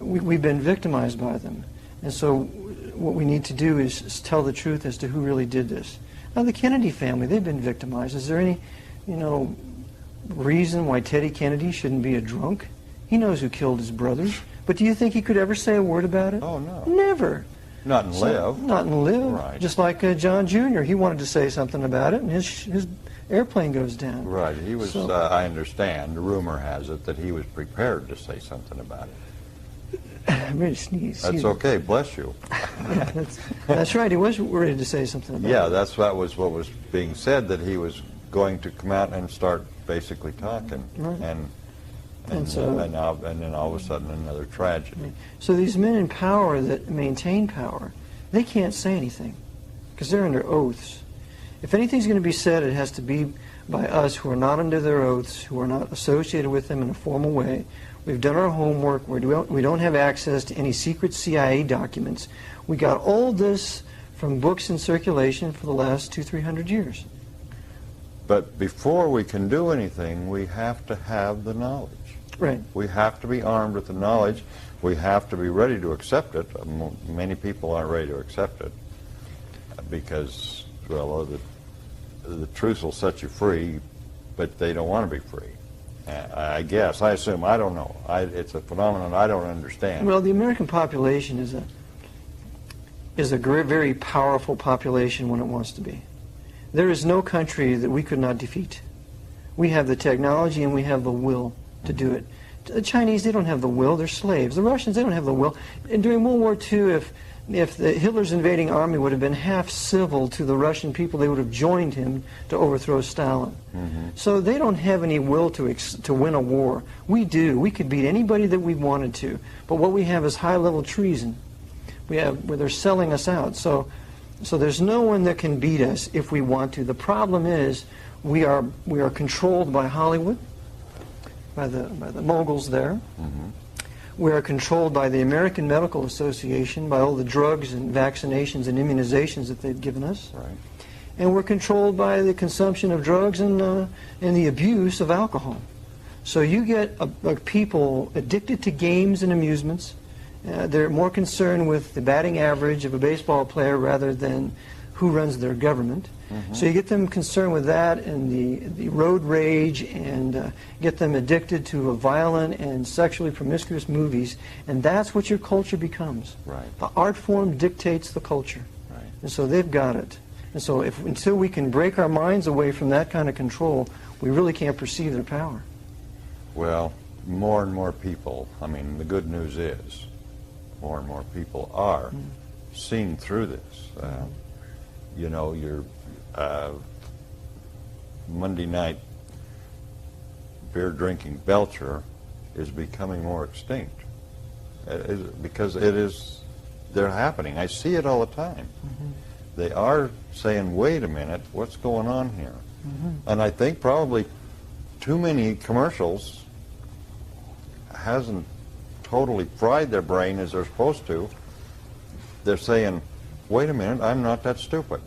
We've been victimized by them. And so what we need to do is tell the truth as to who really did this. Now, the Kennedy family, they've been victimized. Is there any, reason why Teddy Kennedy shouldn't be a drunk? He knows who killed his brothers. But do you think he could ever say a word about it? Oh, no. Never. Not in live. Not in live. Right. Just like John Jr., he wanted to say something about it, and his airplane goes down. Right. He was, I understand, the rumor has it that he was prepared to say something about it. I'm ready to sneeze. That's okay. Bless you. Yeah, that's right. He was ready to say something about it. Yeah, that was what was being said, that he was going to come out and start basically talking. Right. And then all of a sudden another tragedy. So these men in power that maintain power, they can't say anything because they're under oaths. If anything's going to be said, it has to be by us who are not under their oaths, who are not associated with them in a formal way. We've done our homework. We don't have access to any secret CIA documents. We got all this from books in circulation for the last 200-300 years. But before we can do anything, we have to have the knowledge. Right. We have to be armed with the knowledge. We have to be ready to accept it. Many people aren't ready to accept it because, well, the truth will set you free, but they don't want to be free. I guess, I assume, I don't know. It's a phenomenon I don't understand. Well, the American population is a very powerful population when it wants to be. There is no country that we could not defeat. We have the technology and we have the will to do it. The Chinese, they don't have the will, they're slaves. The Russians, they don't have the will. And during World War II, if Hitler's invading army would have been half civil to the Russian people, they would have joined him to overthrow Stalin. So they don't have any will to win a war. We do. We could beat anybody that we wanted to. But what we have is high-level treason. Where they're selling us out. So there's no one that can beat us if we want to. The problem is we are controlled by Hollywood, by the moguls there. We are controlled by the American Medical Association, by all the drugs and vaccinations and immunizations that they've given us. Right. And we're controlled by the consumption of drugs and the abuse of alcohol. So you get people addicted to games and amusements. They're more concerned with the batting average of a baseball player rather than who runs their government. So you get them concerned with that and the road rage, and get them addicted to violent and sexually promiscuous movies, and that's what your culture becomes. Right. The art form dictates the culture. Right. And so they've got it. And so until we can break our minds away from that kind of control, we really can't perceive their power. Well, more and more people, I mean, the good news is more and more people are seeing through this. You know, your Monday night beer drinking belcher is becoming more extinct because they're happening. I see it all the time. They are saying, wait a minute, what's going on here? And I think probably too many commercials hasn't totally fried their brain as they're supposed to. They're saying, wait a minute, I'm not that stupid.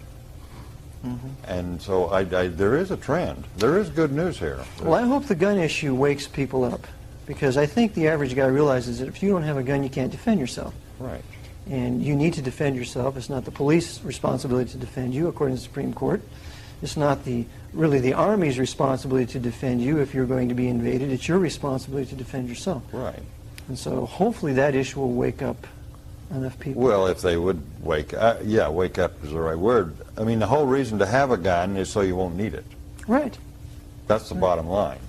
And so there is a trend. There is good news here. Well, I hope the gun issue wakes people up, because I think the average guy realizes that if you don't have a gun, you can't defend yourself. Right. And you need to defend yourself. It's not the police's responsibility to defend you, according to the Supreme Court. It's not really the Army's responsibility to defend you if you're going to be invaded. It's your responsibility to defend yourself. Right. And so hopefully that issue will wake up enough people. Well, if they would wake up is the right word. I mean, the whole reason to have a gun is so you won't need it. Right. That's the bottom line.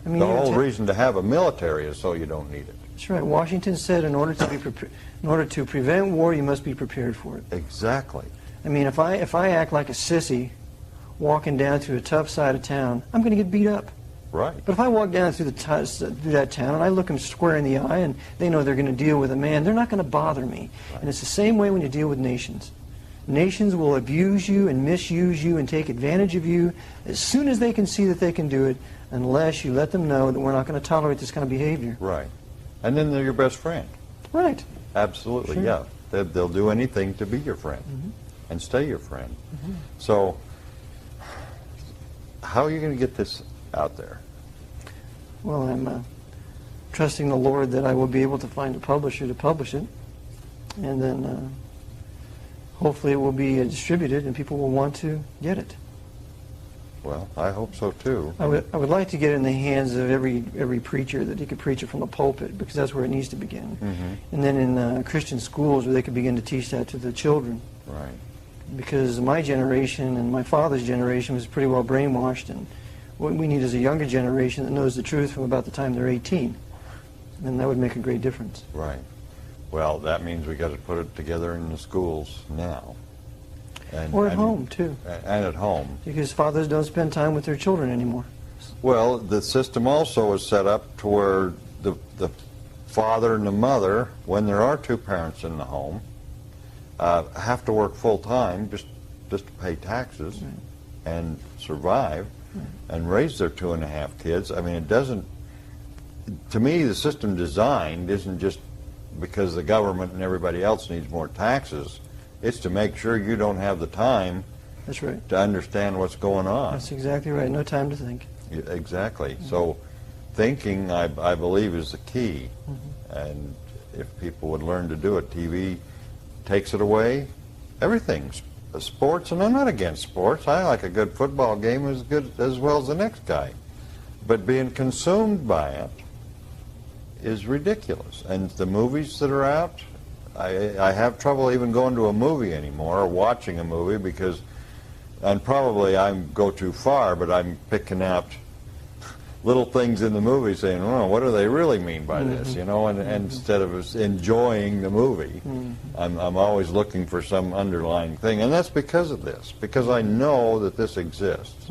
I mean, The whole reason to have a military is so you don't need it. That's right. Washington said in order to prevent war, you must be prepared for it. Exactly. I mean, if I act like a sissy walking down through a tough side of town, I'm going to get beat up. Right. But if I walk down through that town and I look them square in the eye and they know they're going to deal with a man, they're not going to bother me. Right. And it's the same way when you deal with nations. Nations will abuse you and misuse you and take advantage of you as soon as they can see that they can do it, unless you let them know that we're not going to tolerate this kind of behavior. Right. And then they're your best friend. Right. Absolutely, Sure. yeah. They'll do anything to be your friend and stay your friend. So how are you going to get this out there? Well, I'm trusting the Lord that I will be able to find a publisher to publish it, and then hopefully it will be distributed and people will want to get it. Well, I hope so too. I would like to get it in the hands of every preacher, that he could preach it from the pulpit, because that's where it needs to begin. And then in Christian schools where they could begin to teach that to the children. Right. Because my generation and my father's generation was pretty well brainwashed, and what we need is a younger generation that knows the truth from about the time they're 18. And that would make a great difference. Right. Well, that means we got to put it together in the schools now. Or at home, too. And at home. Because fathers don't spend time with their children anymore. Well, the system also is set up to where the father and the mother, when there are two parents in the home, have to work full time just to pay taxes and survive and raise their 2.5 kids. I mean, it doesn't. To me, the system designed isn't just because the government and everybody else needs more taxes. It's to make sure you don't have the time. That's right. To understand what's going on. That's exactly right. No time to think. Yeah, exactly. So thinking, I believe, is the key. And if people would learn to do it, TV takes it away. Everything's sports, and I'm not against sports. I like a good football game as well as the next guy. But being consumed by it is ridiculous. And the movies that are out, I have trouble even going to a movie anymore or watching a movie because, and probably I go too far, but I'm picking out little things in the movie saying, oh, what do they really mean by this, you know, and instead of us enjoying the movie, I'm always looking for some underlying thing, and that's because of this, because I know that this exists.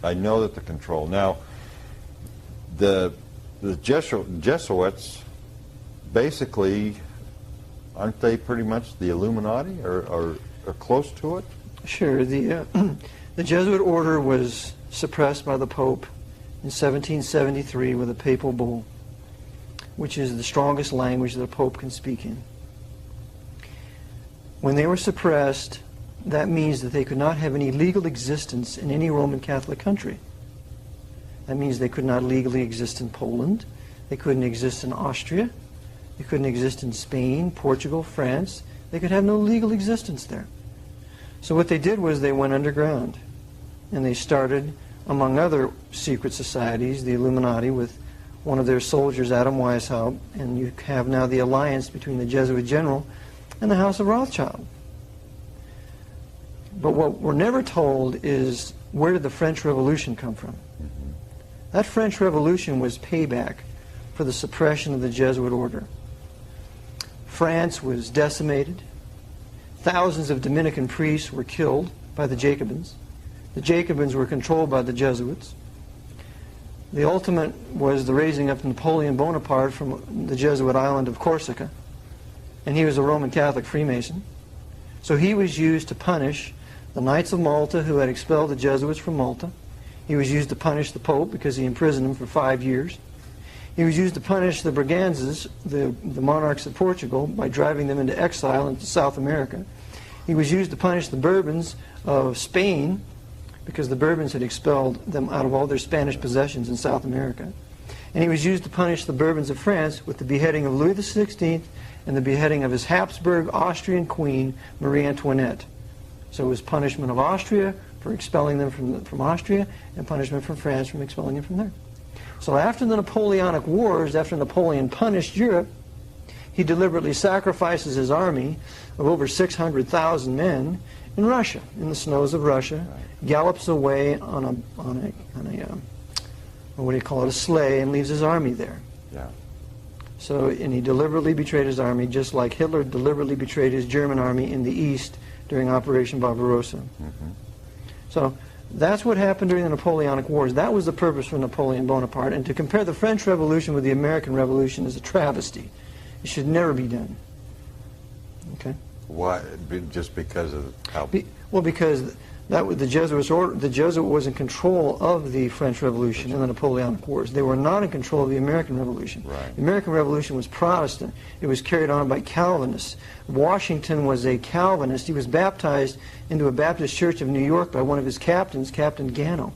I know that the control. Now, the Jesuits, basically, aren't they pretty much the Illuminati, or close to it? Sure. The Jesuit order was suppressed by the Pope in 1773 with a papal bull, which is the strongest language that a pope can speak in. When they were suppressed, that means that they could not have any legal existence in any Roman Catholic country. That means they could not legally exist in Poland, they couldn't exist in Austria, they couldn't exist in Spain, Portugal, France. They could have no legal existence there. So what they did was they went underground, and they started, among other secret societies, the Illuminati, with one of their soldiers, Adam Weishaupt, and you have now the alliance between the Jesuit general and the House of Rothschild. But what we're never told is, where did the French Revolution come from? That French Revolution was payback for the suppression of the Jesuit order. France was decimated. Thousands of Dominican priests were killed by the Jacobins. The Jacobins were controlled by the Jesuits. The ultimate was the raising up of Napoleon Bonaparte from the Jesuit island of Corsica, and he was a Roman Catholic Freemason. So he was used to punish the Knights of Malta, who had expelled the Jesuits from Malta. He was used to punish the Pope because he imprisoned him for 5 years. He was used to punish the Braganzas, the monarchs of Portugal, by driving them into exile into South America. He was used to punish the Bourbons of Spain, because the Bourbons had expelled them out of all their Spanish possessions in South America. And he was used to punish the Bourbons of France with the beheading of Louis XVI and the beheading of his Habsburg Austrian queen, Marie Antoinette. So it was punishment of Austria for expelling them from Austria, and punishment from France from expelling them from there. So after the Napoleonic Wars, after Napoleon punished Europe, he deliberately sacrifices his army of over 600,000 men in Russia, in the snows of Russia, gallops away on a what do you call it, a sleigh, and leaves his army there. Yeah. So, and he deliberately betrayed his army, just like Hitler deliberately betrayed his German army in the East during Operation Barbarossa. So that's what happened during the Napoleonic Wars. That was the purpose for Napoleon Bonaparte. And to compare the French Revolution with the American Revolution is a travesty. It should never be done. Okay? Why? Just because of how? Well, because that was the Jesuits' order. The Jesuit was in control of the French Revolution and the Napoleonic Wars. They were not in control of the American Revolution. Right. The American Revolution was Protestant. It was carried on by Calvinists. Washington was a Calvinist. He was baptized into a Baptist church of New York by one of his captains, Captain Gano.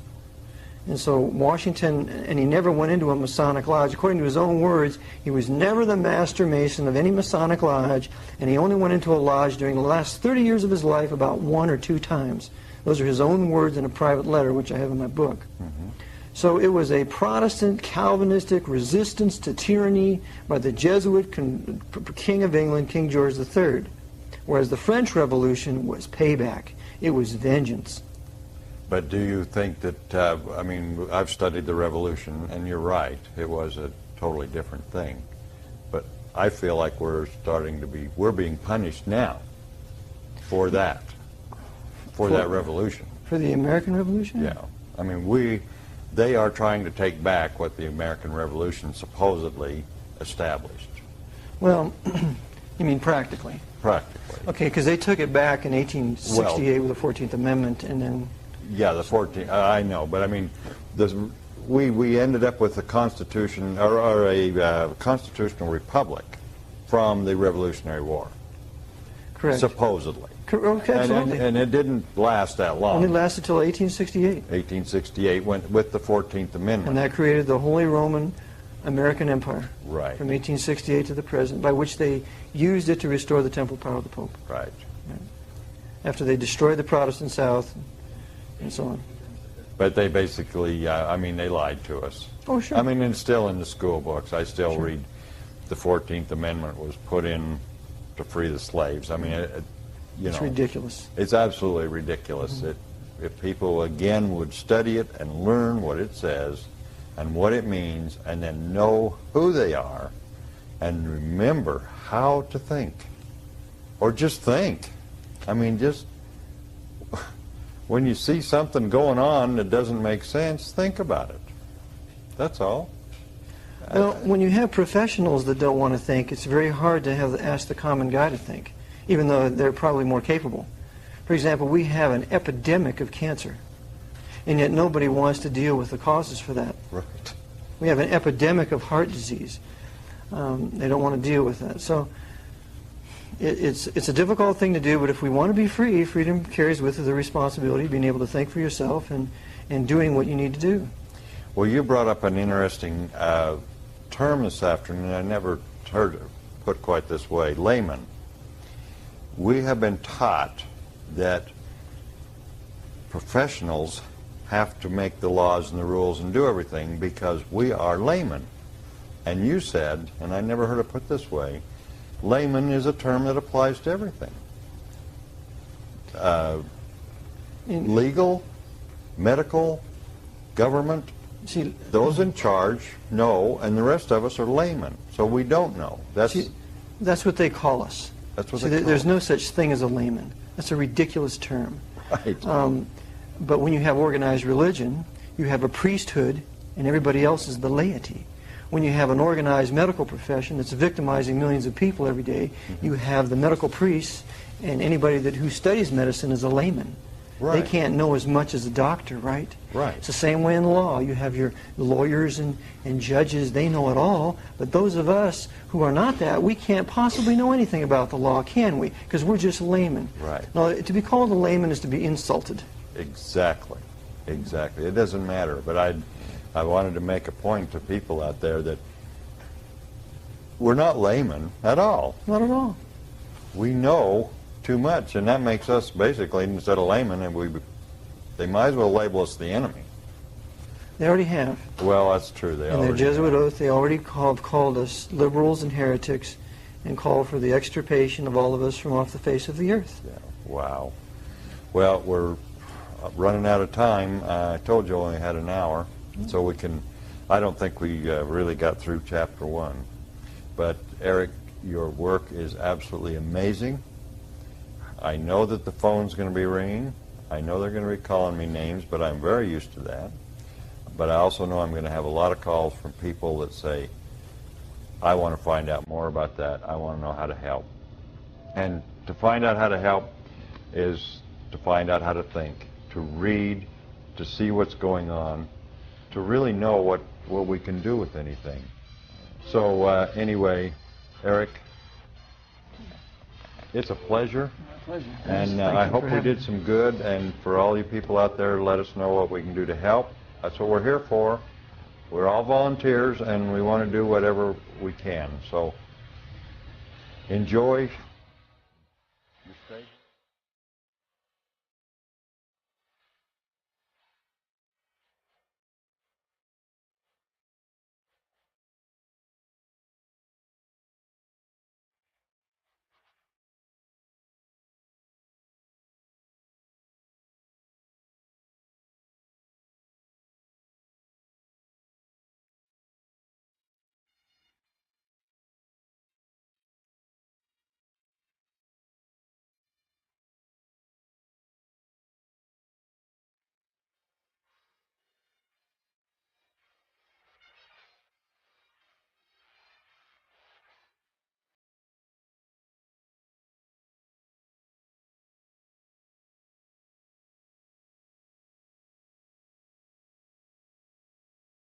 And so Washington, and he never went into a Masonic lodge. According to his own words, he was never the master mason of any Masonic lodge, and he only went into a lodge during the last 30 years of his life about 1 or 2 times. Those are his own words in a private letter, which I have in my book. So it was a Protestant, Calvinistic resistance to tyranny by the Jesuit King of England, King George III, whereas the French Revolution was payback. It was vengeance. But do you think that, I mean, I've studied the Revolution, and you're right, it was a totally different thing. But I feel like we're being punished now for that, for that revolution. For the American Revolution? Yeah. I mean, they are trying to take back what the American Revolution supposedly established. Well, you mean practically? Practically. Okay, because they took it back in 1868 with the 14th Amendment, and then... Yeah, the 14th, I know, but I mean, we ended up with a constitution, or a constitutional republic from the Revolutionary War. Correct. Supposedly. Okay, absolutely. And it didn't last that long. Only lasted until 1868. 1868 went with the 14th Amendment. And that created the Holy Roman American Empire. Right. From 1868 to the present, by which they used it to restore the temporal power of the Pope. Right. after they destroyed the Protestant South and so on. But they basically, I mean, they lied to us. Oh, sure. I mean, it's still in the school books. I still read the 14th Amendment was put in to free the slaves. I mean, It's ridiculous. It's absolutely ridiculous. If people, again, would study it and learn what it says and what it means and then know who they are and remember how to think. Or just think. I mean, just when you see something going on that doesn't make sense, think about it. That's all. Well, when you have professionals that don't want to think, it's very hard to ask the common guy to think, even though they're probably more capable. For example, we have an epidemic of cancer, and yet nobody wants to deal with the causes for that. Right. We have an epidemic of heart disease. They don't want to deal with that. So it's a difficult thing to do, but if we want to be free, freedom carries with it the responsibility of being able to think for yourself and doing what you need to do. Well, you brought up an interesting term this afternoon I never heard it put quite this way, layman. We have been taught that professionals have to make the laws and the rules and do everything because we are laymen. And you said, and I never heard it put this way, layman is a term that applies to everything. Legal, medical, government, See, those in charge know, and the rest of us are laymen, so we don't know. that's what they call us. That's what See, they call there's us. no such thing as a layman. That's a ridiculous term. Right. But when you have organized religion, you have a priesthood, and everybody else is the laity. When you have an organized medical profession that's victimizing millions of people every day, you have the medical priests, and anybody who studies medicine is a layman. Right. They can't know as much as a doctor, right? Right. It's the same way in law. You have your lawyers and judges, they know it all, but those of us who are not that, we can't possibly know anything about the law, can we? Because we're just laymen. Right. Now, to be called a layman is to be insulted. Exactly. Exactly. It doesn't matter, but I wanted to make a point to people out there that we're not laymen at all. Not at all. We know too much, and that makes us basically, instead of laymen, and they might as well label us the enemy. They already have. Well, that's true. They In their already Jesuit have. oath, they already called us liberals and heretics and called for the extirpation of all of us from off the face of the earth. Yeah. Wow. Well, we're running out of time. I told you I only had an hour, so we can. I don't think we really got through chapter 1. But Eric, your work is absolutely amazing. I know that the phone's going to be ringing. I know they're going to be calling me names, but I'm very used to that. But I also know I'm going to have a lot of calls from people that say, I want to find out more about that. I want to know how to help. And to find out how to help is to find out how to think, to read, to see what's going on, to really know what we can do with anything. So anyway, Eric, it's a pleasure. My pleasure. And I hope we did some good. And for all you people out there, let us know what we can do to help. That's what we're here for. We're all volunteers, and we want to do whatever we can. So enjoy